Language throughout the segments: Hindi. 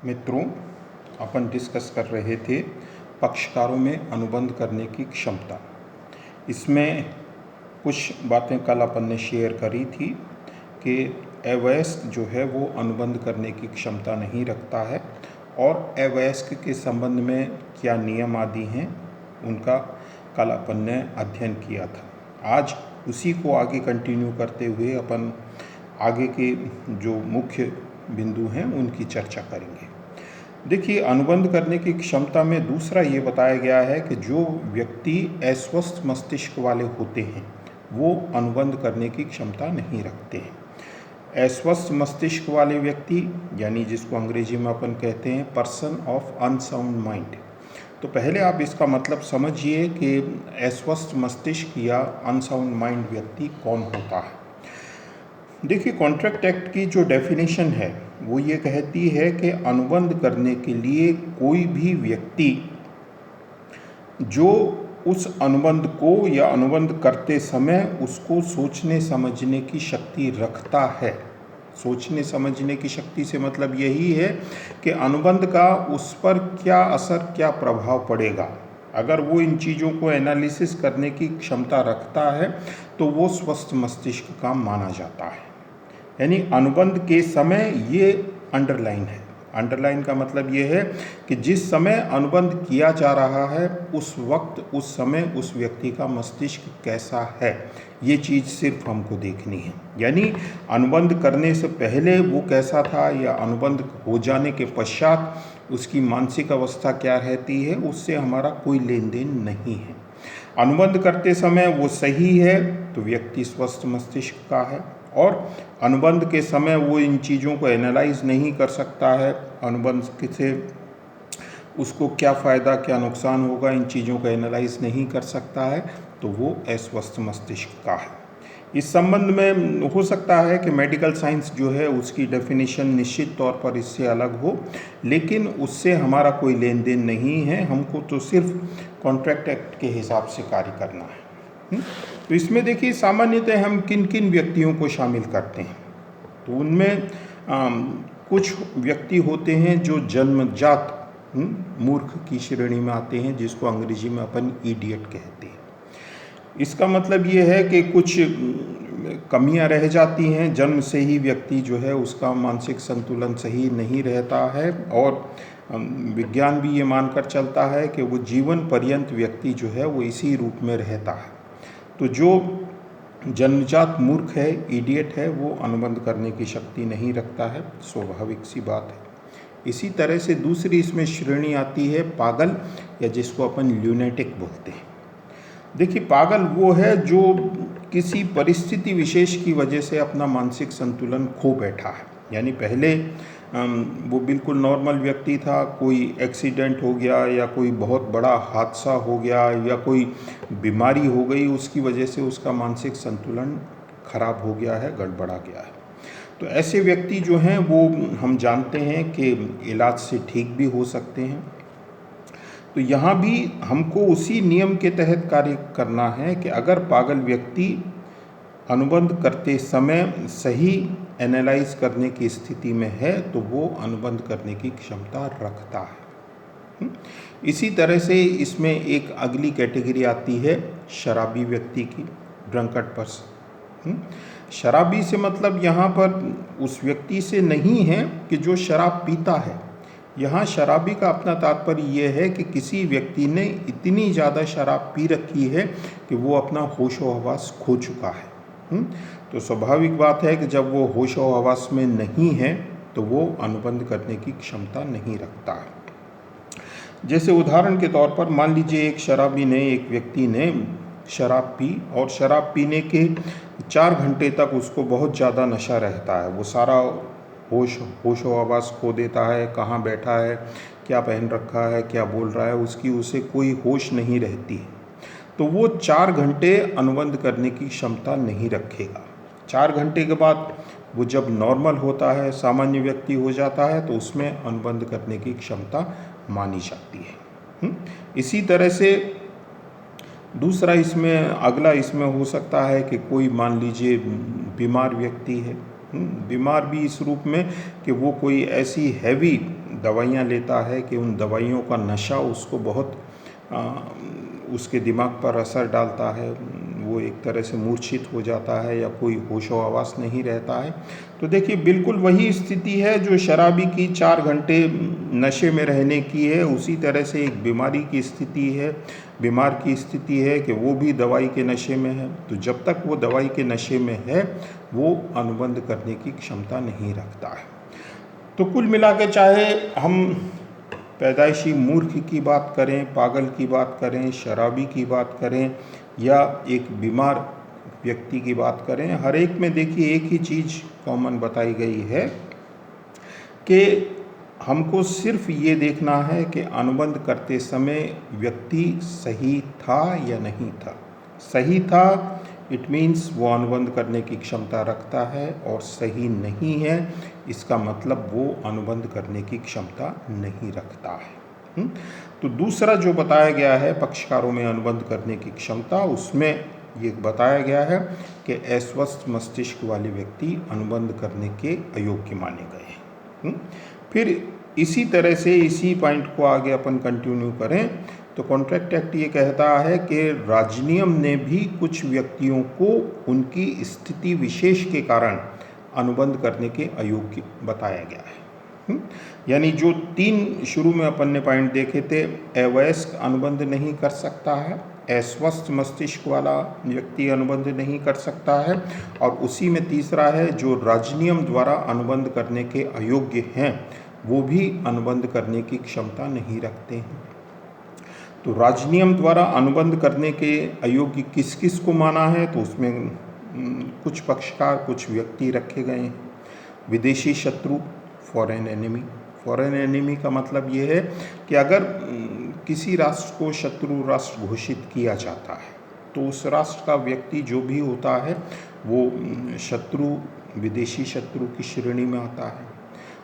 मित्रों, अपन डिस्कस कर रहे थे पक्षकारों में अनुबंध करने की क्षमता। इसमें कुछ बातें कल अपन ने शेयर करी थी कि अवयस्क जो है वो अनुबंध करने की क्षमता नहीं रखता है और अवयस्क के संबंध में क्या नियम आदि हैं उनका कल अपन ने अध्ययन किया था। आज उसी को आगे कंटिन्यू करते हुए अपन आगे के जो मुख्य बिंदु हैं उनकी चर्चा करेंगे। देखिए, अनुबंध करने की क्षमता में दूसरा ये बताया गया है कि जो व्यक्ति अस्वस्थ मस्तिष्क वाले होते हैं वो अनुबंध करने की क्षमता नहीं रखते हैं। अस्वस्थ मस्तिष्क वाले व्यक्ति यानी जिसको अंग्रेजी में अपन कहते हैं पर्सन ऑफ अनसाउंड माइंड। तो पहले आप इसका मतलब समझिए कि अस्वस्थ मस्तिष्क या अनसाउंड माइंड व्यक्ति कौन होता है। देखिए, कॉन्ट्रैक्ट एक्ट की जो डेफिनेशन है वो ये कहती है कि अनुबंध करने के लिए कोई भी व्यक्ति जो उस अनुबंध को या अनुबंध करते समय उसको सोचने समझने की शक्ति रखता है। सोचने समझने की शक्ति से मतलब यही है कि अनुबंध का उस पर क्या असर, क्या प्रभाव पड़ेगा। अगर वो इन चीज़ों को एनालिसिस करने की क्षमता रखता है तो वो स्वस्थ मस्तिष्क का माना जाता है। यानी अनुबंध के समय ये अंडरलाइन है। अंडरलाइन का मतलब ये है कि जिस समय अनुबंध किया जा रहा है उस वक्त, उस समय उस व्यक्ति का मस्तिष्क कैसा है, ये चीज़ सिर्फ हमको देखनी है। यानी अनुबंध करने से पहले वो कैसा था या अनुबंध हो जाने के पश्चात उसकी मानसिक अवस्था क्या रहती है, उससे हमारा कोई लेन देन नहीं है। अनुबंध करते समय वो सही है तो व्यक्ति स्वस्थ मस्तिष्क का है, और अनुबंध के समय वो इन चीज़ों को एनालाइज नहीं कर सकता है, अनुबंध से उसको क्या फ़ायदा क्या नुकसान होगा इन चीज़ों को एनालाइज नहीं कर सकता है, तो वो अस्वस्थ मस्तिष्क का है। इस संबंध में हो सकता है कि मेडिकल साइंस जो है उसकी डेफिनेशन निश्चित तौर पर इससे अलग हो, लेकिन उससे हमारा कोई लेन देन नहीं है। हमको तो सिर्फ कॉन्ट्रैक्ट एक्ट के हिसाब से कार्य करना है। तो इसमें देखिए, सामान्यतः हम किन किन व्यक्तियों को शामिल करते हैं। तो उनमें कुछ व्यक्ति होते हैं जो जन्मजात मूर्ख की श्रेणी में आते हैं, जिसको अंग्रेजी में अपन इडियट कहते हैं। इसका मतलब ये है कि कुछ कमियां रह जाती हैं, जन्म से ही व्यक्ति जो है उसका मानसिक संतुलन सही नहीं रहता है, और विज्ञान भी ये मानकर चलता है कि वो जीवन पर्यंत व्यक्ति जो है वो इसी रूप में रहता है। तो जो जन्मजात मूर्ख है, इडियट है, वो अनुबंध करने की शक्ति नहीं रखता है, स्वाभाविक सी बात है। इसी तरह से दूसरी इसमें श्रेणी आती है पागल, या जिसको अपन ल्यूनेटिक बोलते हैं। देखिए, पागल वो है जो किसी परिस्थिति विशेष की वजह से अपना मानसिक संतुलन खो बैठा है। यानी पहले वो बिल्कुल नॉर्मल व्यक्ति था, कोई एक्सीडेंट हो गया या कोई बहुत बड़ा हादसा हो गया या कोई बीमारी हो गई, उसकी वजह से उसका मानसिक संतुलन खराब हो गया है, गड़बड़ा गया है। तो ऐसे व्यक्ति जो हैं वो हम जानते हैं कि इलाज से ठीक भी हो सकते हैं। तो यहाँ भी हमको उसी नियम के तहत कार्य करना है कि अगर पागल व्यक्ति अनुबंध करते समय सही एनालाइज करने की स्थिति में है तो वो अनुबंध करने की क्षमता रखता है। इसी तरह से इसमें एक अगली कैटेगरी आती है शराबी व्यक्ति की, ड्रंकर्ड पर्सन। शराबी से मतलब यहाँ पर उस व्यक्ति से नहीं है कि जो शराब पीता है। यहाँ शराबी का अपना तात्पर्य ये है कि किसी व्यक्ति ने इतनी ज़्यादा शराब पी रखी है कि वो अपना होशो हवास खो चुका है। तो स्वाभाविक बात है कि जब वो होशो हवास में नहीं है तो वो अनुबंध करने की क्षमता नहीं रखता है। जैसे उदाहरण के तौर पर मान लीजिए एक व्यक्ति ने शराब पी, और शराब पीने के 4 घंटे तक उसको बहुत ज़्यादा नशा रहता है। वो सारा होशो हवास खो देता है, कहाँ बैठा है, क्या पहन रखा है, क्या बोल रहा है, उसकी उसे कोई होश नहीं रहती है। तो वो 4 घंटे अनुबंध करने की क्षमता नहीं रखेगा। 4 घंटे के बाद वो जब नॉर्मल होता है, सामान्य व्यक्ति हो जाता है, तो उसमें अनुबंध करने की क्षमता मानी जाती है। इसी तरह से अगला इसमें हो सकता है कि कोई मान लीजिए बीमार व्यक्ति है, बीमार भी इस रूप में कि वो कोई ऐसी हैवी दवाइयाँ लेता है कि उन दवाइयों का नशा उसको बहुत उसके दिमाग पर असर डालता है, वो एक तरह से मूर्छित हो जाता है या कोई होशो हवास नहीं रहता है। तो देखिए बिल्कुल वही स्थिति है जो शराबी की 4 घंटे नशे में रहने की है, उसी तरह से एक बीमारी की स्थिति है, बीमार की स्थिति है कि वो भी दवाई के नशे में है। तो जब तक वो दवाई के नशे में है वो अनुबंध करने की क्षमता नहीं रखता है। तो कुल मिला के चाहे हम पैदाइशी मूर्ख की बात करें, पागल की बात करें, शराबी की बात करें या एक बीमार व्यक्ति की बात करें, हर एक में देखिए एक ही चीज़ कॉमन बताई गई है कि हमको सिर्फ ये देखना है कि अनुबंध करते समय व्यक्ति सही था या नहीं था। सही था इट मीन्स वो अनुबंध करने की क्षमता रखता है, और सही नहीं है इसका मतलब वो अनुबंध करने की क्षमता नहीं रखता है। तो दूसरा जो बताया गया है पक्षकारों में अनुबंध करने की क्षमता, उसमें ये बताया गया है कि अस्वस्थ मस्तिष्क वाले व्यक्ति अनुबंध करने के अयोग्य माने गए हैं। फिर इसी तरह से इसी पॉइंट को आगे अपन कंटिन्यू करें तो कॉन्ट्रैक्ट एक्ट ये कहता है कि राज्यनियम ने भी कुछ व्यक्तियों को उनकी स्थिति विशेष के कारण अनुबंध करने के अयोग्य बताया गया है। यानी जो 3 शुरू में अपन ने पॉइंट देखे थे, अवयस्क अनुबंध नहीं कर सकता है, अस्वस्थ मस्तिष्क वाला व्यक्ति अनुबंध नहीं कर सकता है, और उसी में तीसरा है जो राज्यनियम द्वारा अनुबंध करने के अयोग्य हैं वो भी अनुबंध करने की क्षमता नहीं रखते हैं। तो राज्यनियम द्वारा अनुबंध करने के अयोग्य किस किस को माना है, तो उसमें कुछ पक्षकार, कुछ व्यक्ति रखे गए हैं। विदेशी शत्रु, फॉरेन एनिमी। फॉरेन एनिमी का मतलब ये है कि अगर किसी राष्ट्र को शत्रु राष्ट्र घोषित किया जाता है तो उस राष्ट्र का व्यक्ति जो भी होता है वो शत्रु, विदेशी शत्रु की श्रेणी में आता है।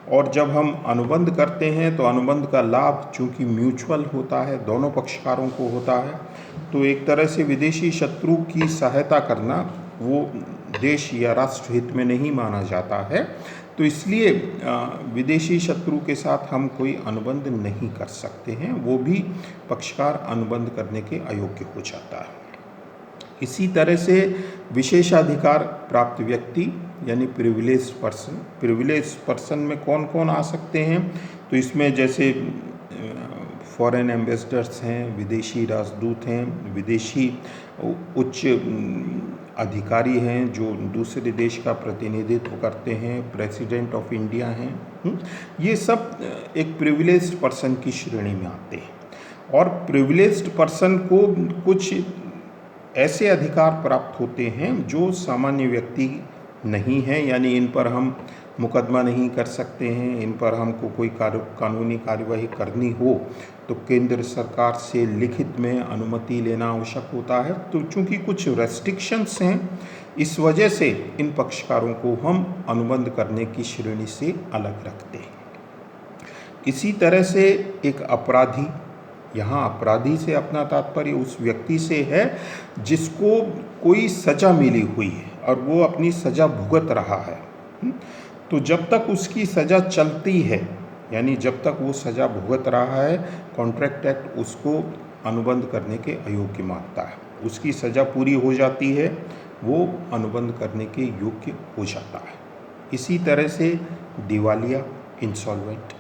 और जब हम अनुबंध करते हैं तो अनुबंध का लाभ चूंकि म्यूचुअल होता है, दोनों पक्षकारों को होता है, तो एक तरह से विदेशी शत्रु की सहायता करना वो देश या राष्ट्र हित में नहीं माना जाता है। तो इसलिए विदेशी शत्रु के साथ हम कोई अनुबंध नहीं कर सकते हैं, वो भी पक्षकार अनुबंध करने के अयोग्य हो जाता है। इसी तरह से विशेषाधिकार प्राप्त व्यक्ति यानी प्रिविलेज पर्सन। प्रिविलेज पर्सन में कौन कौन आ सकते हैं, तो इसमें जैसे फॉरेन एम्बेसडर्स हैं, विदेशी राजदूत हैं, विदेशी उच्च अधिकारी हैं जो दूसरे देश का प्रतिनिधित्व करते हैं, प्रेसिडेंट ऑफ इंडिया हैं, ये सब एक प्रिविलेज्ड पर्सन की श्रेणी में आते हैं। और प्रिविलेज्ड पर्सन को कुछ ऐसे अधिकार प्राप्त होते हैं जो सामान्य व्यक्ति नहीं हैं, यानी इन पर हम मुकदमा नहीं कर सकते हैं, इन पर हमको कोई कानूनी कार्यवाही करनी हो तो केंद्र सरकार से लिखित में अनुमति लेना आवश्यक होता है। तो चूंकि कुछ रेस्ट्रिक्शंस हैं, इस वजह से इन पक्षकारों को हम अनुबंध करने की श्रेणी से अलग रखते हैं। इसी तरह से एक अपराधी, यहाँ अपराधी से अपना तात्पर्य उस व्यक्ति से है जिसको कोई सज़ा मिली हुई है और वो अपनी सज़ा भुगत रहा है। तो जब तक उसकी सज़ा चलती है, यानी जब तक वो सज़ा भुगत रहा है, कॉन्ट्रैक्ट एक्ट उसको अनुबंध करने के अयोग्य मानता है। उसकी सज़ा पूरी हो जाती है, वो अनुबंध करने के योग्य हो जाता है। इसी तरह से दिवालिया, इंसॉल्वेंट।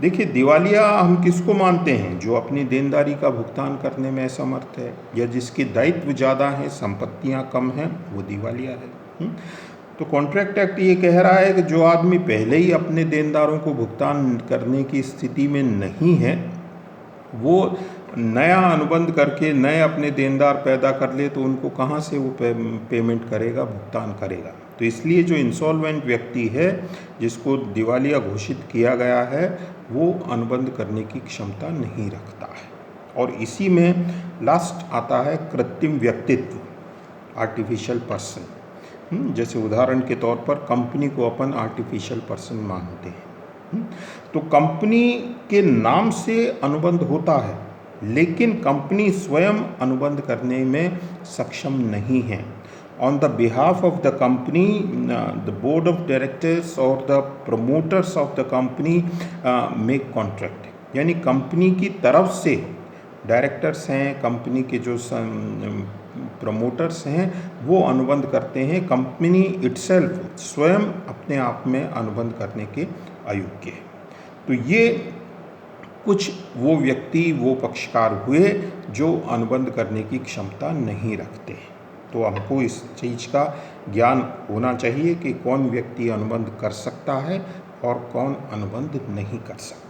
देखिए, दिवालिया हम किसको मानते हैं? जो अपनी देनदारी का भुगतान करने में असमर्थ है या जिसके दायित्व ज़्यादा हैं, संपत्तियां कम हैं, वो दिवालिया है। तो कॉन्ट्रैक्ट एक्ट ये कह रहा है कि जो आदमी पहले ही अपने देनदारों को भुगतान करने की स्थिति में नहीं है, वो नया अनुबंध करके नए अपने देनदार पैदा कर ले तो उनको कहाँ से वो पेमेंट करेगा, भुगतान करेगा। तो इसलिए जो इंसॉल्वेंट व्यक्ति है जिसको दिवालिया घोषित किया गया है, वो अनुबंध करने की क्षमता नहीं रखता है। और इसी में लास्ट आता है कृत्रिम व्यक्तित्व, आर्टिफिशियल पर्सन। जैसे उदाहरण के तौर पर कंपनी को अपन आर्टिफिशियल पर्सन मानते हैं। तो कंपनी के नाम से अनुबंध होता है, लेकिन कंपनी स्वयं अनुबंध करने में सक्षम नहीं है। on the behalf of the company, the board of directors or the promoters of the company make contract. यानी कंपनी की तरफ से डायरेक्टर्स हैं, कंपनी के जो प्रमोटर्स हैं वो अनुबंध करते हैं, कंपनी इटसेल्फ स्वयं अपने आप में अनुबंध करने के अयोग्य है। तो ये कुछ वो व्यक्ति, वो पक्षकार हुए जो अनुबंध करने की क्षमता नहीं रखते। तो हमको इस चीज़ का ज्ञान होना चाहिए कि कौन व्यक्ति अनुबंध कर सकता है और कौन अनुबंध नहीं कर सकता।